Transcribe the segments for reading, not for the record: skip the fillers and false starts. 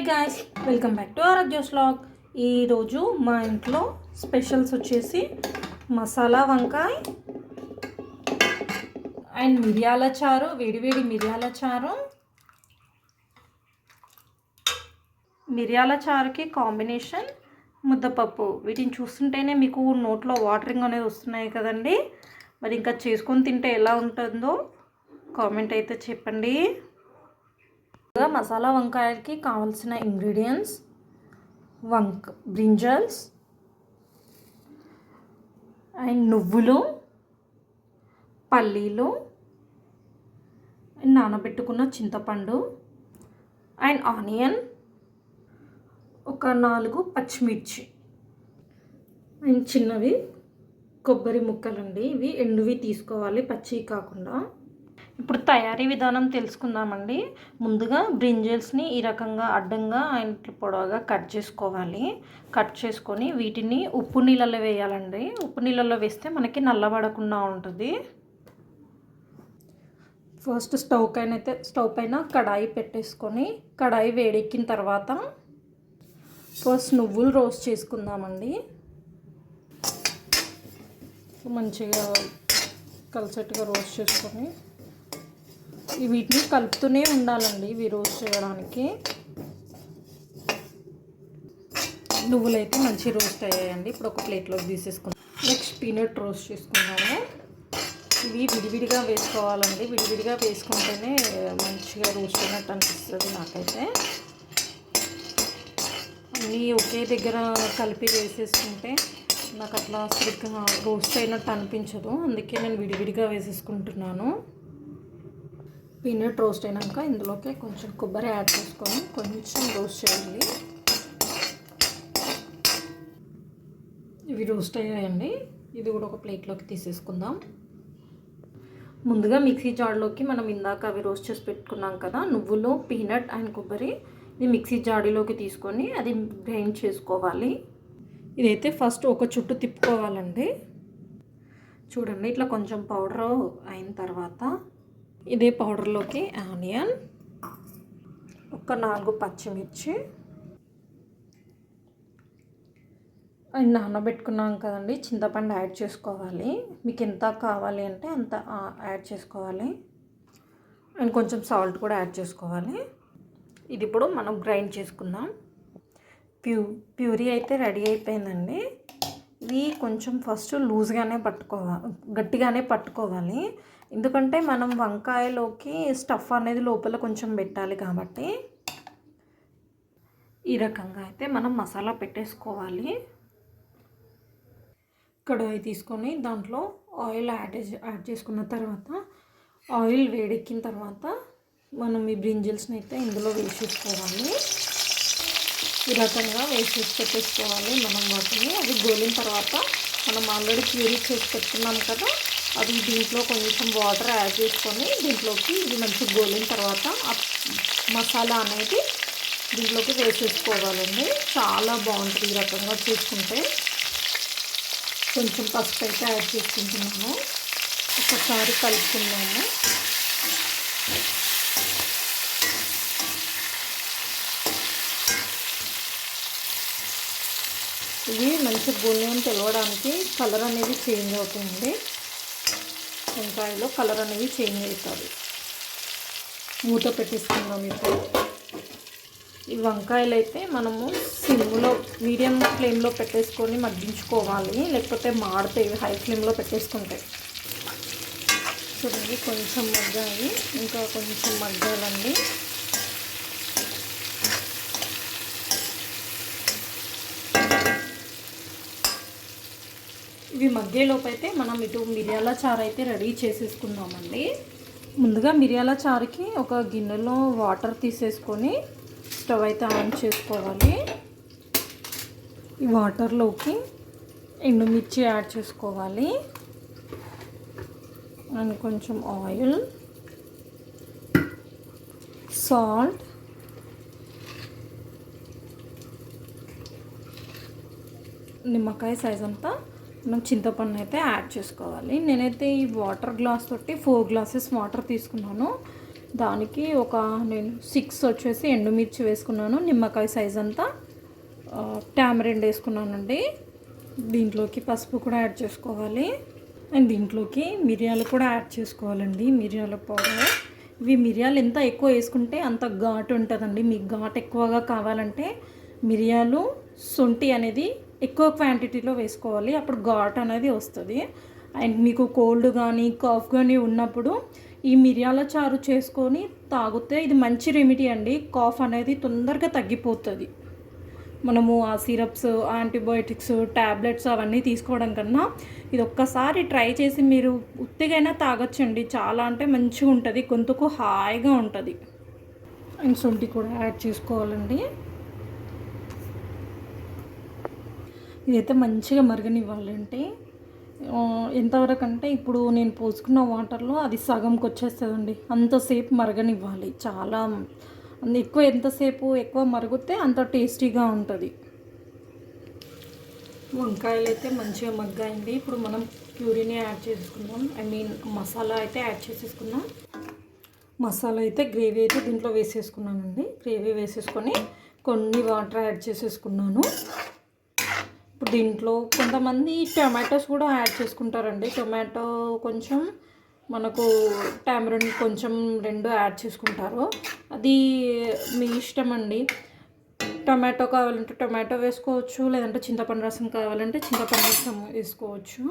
Hi guys, welcome back to Arogyas vlog. ఈరోజు మా ఇంట్లో స్పెషల్స్ వచ్చేసి మసాలా వంకాయ అండ్ మిరియాల చారు, వేడివేడి మిరియాల చారు. మిరియాల చారుకి కాంబినేషన్ ముద్దపప్పు. వీటిని చూస్తుంటేనే మీకు నోట్లో వాటరింగ్ అనేది వస్తున్నాయి కదండి. మరి ఇంకా చేసుకొని తింటే ఎలా ఉంటుందో కామెంట్ అయితే చెప్పండి. మసాలా వంకాయకి కావాల్సిన ఇంగ్రీడియంట్స్: బ్రింజల్స్ అండ్ నువ్వులు, పల్లీలు, నానబెట్టుకున్న చింతపండు అండ్ ఆనియన్, ఒక 4 పచ్చిమిర్చి అండ్ చిన్నవి కొబ్బరి ముక్కలండి. ఇవి ఎండువి తీసుకోవాలి, పచ్చివి కాకుండా. ఇప్పుడు తయారీ విధానం తెలుసుకుందామండి. ముందుగా బ్రింజల్స్ని ఈ రకంగా అడ్డంగా అండ్ పొడవుగా కట్ చేసుకోవాలి. కట్ చేసుకొని వీటిని ఉప్పు నీళ్ళలో వేయాలండి. ఉప్పు నీళ్ళలో వేస్తే మనకి నల్లబడకుండా ఉంటుంది. ఫస్ట్ స్టవ్ పైన కడాయి పెట్టేసుకొని, కడాయి వేడెక్కిన తర్వాత ఫస్ట్ నువ్వులు రోస్ట్ చేసుకుందామండి. మంచిగా కలిసేట్టుగా రోస్ట్ చేసుకొని వీటిని కలుపుతూనే ఉండాలండి. ఇవి రోస్ట్ చేయడానికి నువ్వులు అయితే మంచి రోస్ట్ అయ్యాయండి. ఇప్పుడు ఒక ప్లేట్లోకి తీసేసుకుందాం. నెక్స్ట్ పీనట్ రోస్ట్ చేసుకున్నాము. ఇవి విడివిడిగా వేసుకోవాలండి. విడివిడిగా వేసుకుంటేనే మంచిగా రోస్ట్ అయినట్టు అనిపిస్తుంది నాకైతే. అన్నీ ఒకే దగ్గర కలిపి వేసేసుకుంటే నాకు అట్లా సరిగ్గా రోస్ట్ అయినట్టు అనిపించదు. అందుకే నేను విడివిడిగా వేసేసుకుంటున్నాను. పీనట్ రోస్ట్ అయినాక ఇందులోకి కొంచెం కొబ్బరి యాడ్ చేసుకొని కొంచెం రోస్ట్ చేయాలి. ఇవి రోస్ట్ అయ్యాయండి. ఇది కూడా ఒక ప్లేట్లోకి తీసేసుకుందాం. ముందుగా మిక్సీ జార్లోకి మనం ఇందాక అవి రోస్ట్ చేసి పెట్టుకున్నాం కదా, నువ్వులు, పీనట్ అండ్ కొబ్బరి, ఇది మిక్సీ జాడీలోకి తీసుకొని అది గ్రైండ్ చేసుకోవాలి. ఇదైతే ఫస్ట్ ఒక చుట్టు తిప్పుకోవాలండి. చూడండి, ఇట్లా కొంచెం పౌడర్ అయిన తర్వాత ఇదే పౌడర్లోకి ఆనియన్, ఒక 4 పచ్చిమిర్చి అండ్ నానబెట్టుకున్నాం కదండి చింతపండు యాడ్ చేసుకోవాలి. మీకు ఎంత కావాలి అంటే అంత యాడ్ చేసుకోవాలి. అండ్ కొంచెం సాల్ట్ కూడా యాడ్ చేసుకోవాలి. ఇది ఇప్పుడు మనం గ్రైండ్ చేసుకుందాం. ప్యూరీ అయితే రెడీ అయిపోయిందండి. ఇది కొంచెం ఫస్ట్ లూజ్గానే గట్టిగానే పట్టుకోవాలి. ఎందుకంటే మనం వంకాయలోకి స్టఫ్ అనేది లోపల కొంచెం పెట్టాలి కాబట్టి. ఈ రకంగా అయితే మనం మసాలా పెట్టేసుకోవాలి. కడాయి తీసుకొని దాంట్లో ఆయిల్ యాడ్ చేసుకున్న తర్వాత, ఆయిల్ వేడెక్కిన తర్వాత మనం ఈ బ్రింజల్స్ని అయితే ఇందులో వేసేసుకోవాలి. ఈ రకంగా వేసేసి పెట్టేసుకోవాలి మనం వాటిని. అది గోలిన తర్వాత మనం ఆల్రెడీ ప్యూరీ చేసి పెట్టుకున్నాం కదా, అది దీంట్లో కొంచెం వాటర్ యాడ్ చేసుకొని దీంట్లోకి ఇది మంచిగా గోలిన తర్వాత ఆ మసాలా అనేది దీంట్లోకి వేసేసుకోవాలండి. చాలా బాగుంటుంది ఈ రకంగా చేసుకుంటే. కొంచెం పసుపు అయితే యాడ్ చేసుకుంటున్నాము. ఒకసారి కలుపుకున్నాము. ఇది మంచి గోల్డెన్ తెలవడానికి కలర్ అనేది చేంజ్ అవుతుంది. వంకాయలో కలర్ అనేది చేంజ్ అవుతుంది. మూత పెట్టేసుకుందాం. ఇప్పుడు ఈ వంకాయలు అయితే మనము సిమ్లో మీడియం ఫ్లేమ్లో పెట్టేసుకొని మగ్గించుకోవాలి, లేకపోతే మాడతాయి హై ఫ్లేమ్లో పెట్టేసుకుంటాయి. చూడండి, కొంచెం మగ్గాయి, ఇంకా కొంచెం మగ్గాలండి. ఇవి మగ్గేలోపు అయితే మనం ఇటు మిరియాల చారు అయితే రెడీ చేసేసుకుందామండి. ముందుగా మిరియాల చారుకి ఒక గిన్నెలో వాటర్ తీసేసుకొని స్టవ్ అయితే ఆన్ చేసుకోవాలి. ఈ వాటర్లోకి ఎండుమిర్చి యాడ్ చేసుకోవాలి అండ్ కొంచెం ఆయిల్, సాల్ట్, నిమ్మకాయ సైజ్ అంతా మనం చింతపండు అయితే యాడ్ చేసుకోవాలి. నేనైతే ఈ వాటర్ గ్లాస్ తోటి 4 గ్లాసెస్ వాటర్ తీసుకున్నాను. దానికి నేను 6 వచ్చేసి ఎండుమిర్చి వేసుకున్నాను, నిమ్మకాయ సైజ్ అంతా టామరిండ్ వేసుకున్నానండి. దీంట్లోకి పసుపు కూడా యాడ్ చేసుకోవాలి. అండ్ దీంట్లోకి మిరియాలు కూడా యాడ్ చేసుకోవాలండి, మిరియాల పౌడర్. ఇవి మిరియాలు ఎంత ఎక్కువ వేసుకుంటే అంత ఘాటు ఉంటుందండి. మీకు ఘాటు ఎక్కువగా కావాలంటే మిరియాలు, శొంఠి అనేది ఎక్కువ క్వాంటిటీలో వేసుకోవాలి, అప్పుడు ఘాట్ అనేది వస్తుంది. అండ్ మీకు కోల్డ్ కానీ కాఫ్ కానీ ఉన్నప్పుడు ఈ మిరియాల చారు చేసుకొని తాగితే ఇది మంచి రెమెడీ అండి. కాఫ్ అనేది తొందరగా తగ్గిపోతుంది. మనము ఆ సిరప్స్, యాంటీబయోటిక్స్, ట్యాబ్లెట్స్ అవన్నీ తీసుకోవడం కన్నా ఇది ఒక్కసారి ట్రై చేసి మీరు ఉత్తిగైనా తాగొచ్చండి. చాలా అంటే మంచిగా ఉంటుంది, గొంతుకు హాయిగా ఉంటుంది. అండ్ శొంఠి కూడా యాడ్ చేసుకోవాలండి. ఇదైతే మంచిగా మరగనివ్వాలంటే ఎంతవరకు అంటే ఇప్పుడు నేను పోసుకున్న వాటర్లో అది సగంకి వచ్చేస్తుందండి, అంతసేపు మరగనివ్వాలి. చాలా ఎంతసేపు ఎక్కువ మరిగితే అంత టేస్టీగా ఉంటుంది. వంకాయలు అయితే మంచిగా మగ్గాయండి. ఇప్పుడు మనం ప్యూరీని యాడ్ చేసుకుందాం. మసాలా అయితే యాడ్ చేసేసుకుందాం. మసాలా అయితే గ్రేవీ అయితే దీంట్లో వేసేసుకున్నానండి. గ్రేవీ వేసేసుకొని కొన్ని వాటర్ యాడ్ చేసేసుకున్నాను. ఇప్పుడు దీంట్లో కొంతమంది టొమాటోస్ కూడా యాడ్ చేసుకుంటారండి. టొమాటో కొంచెం, మనకు టామరిన్ కొంచెం, 2 యాడ్ చేసుకుంటారు. అది మీ ఇష్టం అండి. టొమాటో కావాలంటే టొమాటో వేసుకోవచ్చు, లేదంటే చింతపండు రసం కావాలంటే చింతపండు రసం వేసుకోవచ్చు.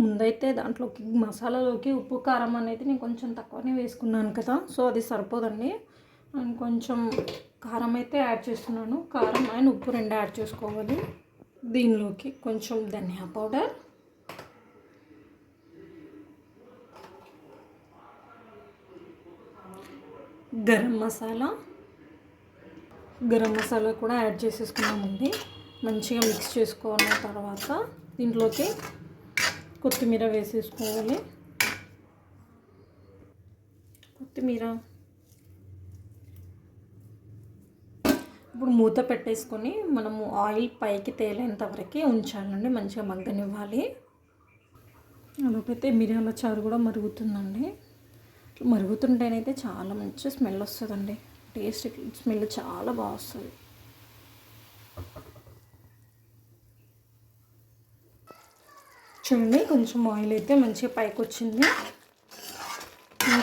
ముందైతే దాంట్లోకి మసాలాలోకి ఉప్పు కారం అనేది నేను కొంచెం తక్కువనే వేసుకున్నాను కదా, సో అది సరిపోదండి. అండ్ కొంచెం కారం అయితే యాడ్ చేస్తున్నాను. కారం అండ్ ఉప్పు 2 యాడ్ చేసుకోవాలి. దీనిలోకి కొంచెం ధనియా పౌడర్, గరం మసాలా కూడా యాడ్ చేసేసుకున్నామండి. మంచిగా మిక్స్ చేసుకున్న తర్వాత దీంట్లోకి కొత్తిమీర వేసేసుకోవాలి. ఇప్పుడు మూత పెట్టేసుకొని మనము ఆయిల్ పైకి తేలేంత వరకు ఉంచాలండి, మంచిగా మగ్గనివ్వాలి. అదొకైతే మిరియాల చారు కూడా మరుగుతుందండి. మరుగుతుంటేనైతే చాలా మంచి స్మెల్ వస్తుందండి. టేస్ట్ స్మెల్ చాలా బాగా వస్తుంది. చూడండి, కొంచెం ఆయిల్ అయితే మంచిగా పైకి వచ్చింది.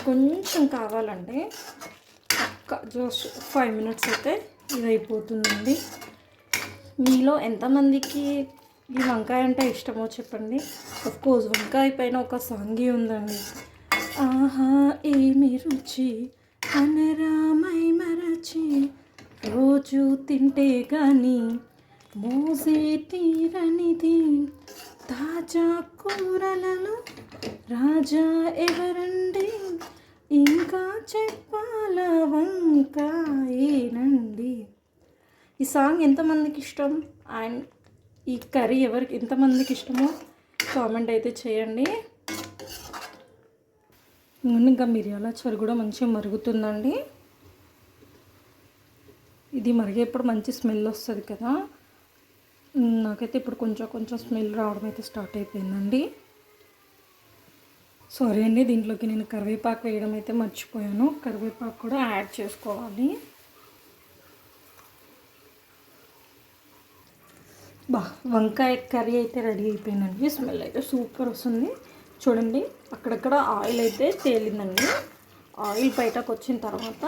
కొంచెం కావాలంటే జస్ట్ 5 మినిట్స్ అయితే ఇది అయిపోతుందండి. మీలో ఎంతమందికి ఈ వంకాయ అంటే ఇష్టమో చెప్పండి. కోర్స్ వంకాయ పైన ఒక సాంగ్ ఉందండి. ఆహా ఏమి రుచి అనరామై మరచి, రోజు తింటే కానీ మోసే తీరనిది, తాజా కూరలలో రాజా ఎవరండి, ఇంకా చెప్పాల వంకాయేనండి. ఈ సాంగ్ ఎంతమందికి ఇష్టం అండ్ ఈ కర్రీ ఎంతమందికి ఇష్టమో కామెంట్ అయితే చేయండి. ఇంకా మిరియాల చారు కూడా మంచిగా మరుగుతుందండి. ఇది మరిగేప్పుడు మంచి స్మెల్ వస్తుంది కదా. నాకైతే ఇప్పుడు కొంచెం స్మెల్ రావడం అయితే స్టార్ట్ అయిపోయిందండి. సారీ అండి, దీంట్లోకి నేను కరివేపాకు వేయడం అయితే మర్చిపోయాను. కరివేపాకు కూడా యాడ్ చేసుకోవాలి. వంకాయ కర్రీ అయితే రెడీ అయిపోయిందండి. స్మెల్ అయితే సూపర్ వస్తుంది. చూడండి, అక్కడక్కడ ఆయిల్ అయితే తేలిందండి. ఆయిల్ బయటకు వచ్చిన తర్వాత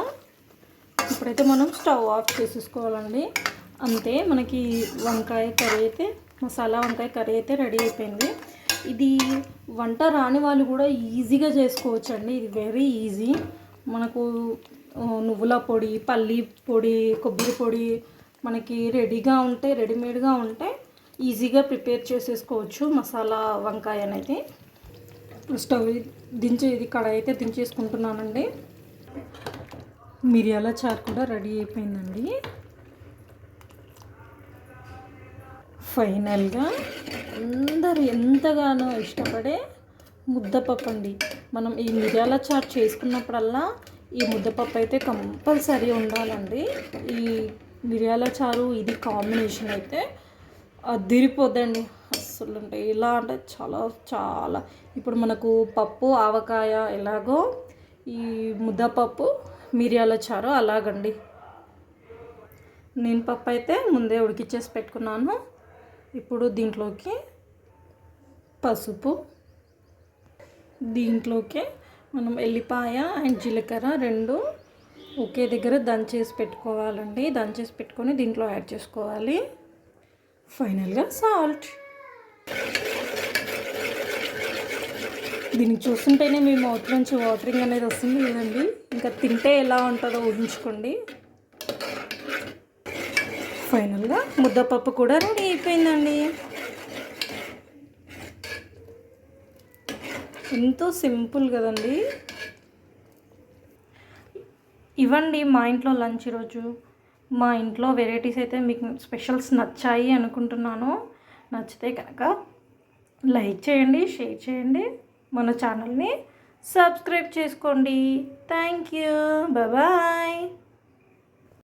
ఇప్పుడైతే మనం స్టవ్ ఆఫ్ చేసేసుకోవాలండి. అంతే, మనకి వంకాయ కర్రీ అయితే, మసాలా వంకాయ కర్రీ అయితే రెడీ అయిపోయింది. ఇది వంట రాని వాళ్ళు కూడా ఈజీగా చేసుకోవచ్చు అండి. ఇది వెరీ ఈజీ. మనకు నువ్వుల పొడి, పల్లి పొడి, కొబ్బరి పొడి మనకి రెడీమేడ్గా ఉంటే ఈజీగా ప్రిపేర్ చేసేసుకోవచ్చు మసాలా వంకాయ అనేది. స్టవ్ ఇది కడాయి అయితే దించేసుకుంటున్నానండి. మిరియాల చారు కూడా రెడీ అయిపోయిందండి. ఫైనల్గా అందరు ఎంతగానో ఇష్టపడే ముద్దపప్పు అండి. మనం ఈ మిరియాల చారు చేసుకున్నప్పుడల్లా ఈ ముద్దపప్పు అయితే కంపల్సరీ ఉండాలండి. ఈ మిరియాల చారు ఇది కాంబినేషన్ అయితే అదిరిపోద్దండి. అస్సలు అంటే ఇలా అంటే చాలా చాలా. ఇప్పుడు మనకు పప్పు ఆవకాయ ఎలాగో ఈ ముద్దపప్పు మిరియాల చారు అలాగండి. నేను పప్పు అయితే ముందే ఉడికిచ్చేసి పెట్టుకున్నాను. ఇప్పుడు దీంట్లోకి పసుపు, దీంట్లోకి మనం ఎల్లిపాయ అండ్ జీలకర్ర రెండు ఒకే దగ్గర దంచేసి పెట్టుకోవాలండి. దంచేసి పెట్టుకొని దీంట్లో యాడ్ చేసుకోవాలి. ఫైనల్గా సాల్ట్. దీనికి చూస్తుంటేనే మీ మౌత్ నుంచి వాటరింగ్ అనేది వస్తుంది కదండి. ఇంకా తింటే ఎలా ఉంటుందో ఊహించుకోండి. ఫైనల్గా ముద్దపప్పు కూడా రెడీ అయిపోయిందండి. ఎంతో సింపుల్ కదండి. ఇవ్వండి మా ఇంట్లో లంచ్ ఈరోజు. మా ఇంట్లో వెరైటీస్ అయితే మీకు స్పెషల్స్ నచ్చాయి అనుకుంటున్నాను. నచ్చితే కనుక లైక్ చేయండి, షేర్ చేయండి, మన ఛానల్ని సబ్స్క్రైబ్ చేసుకోండి. Thank you. బాయ్.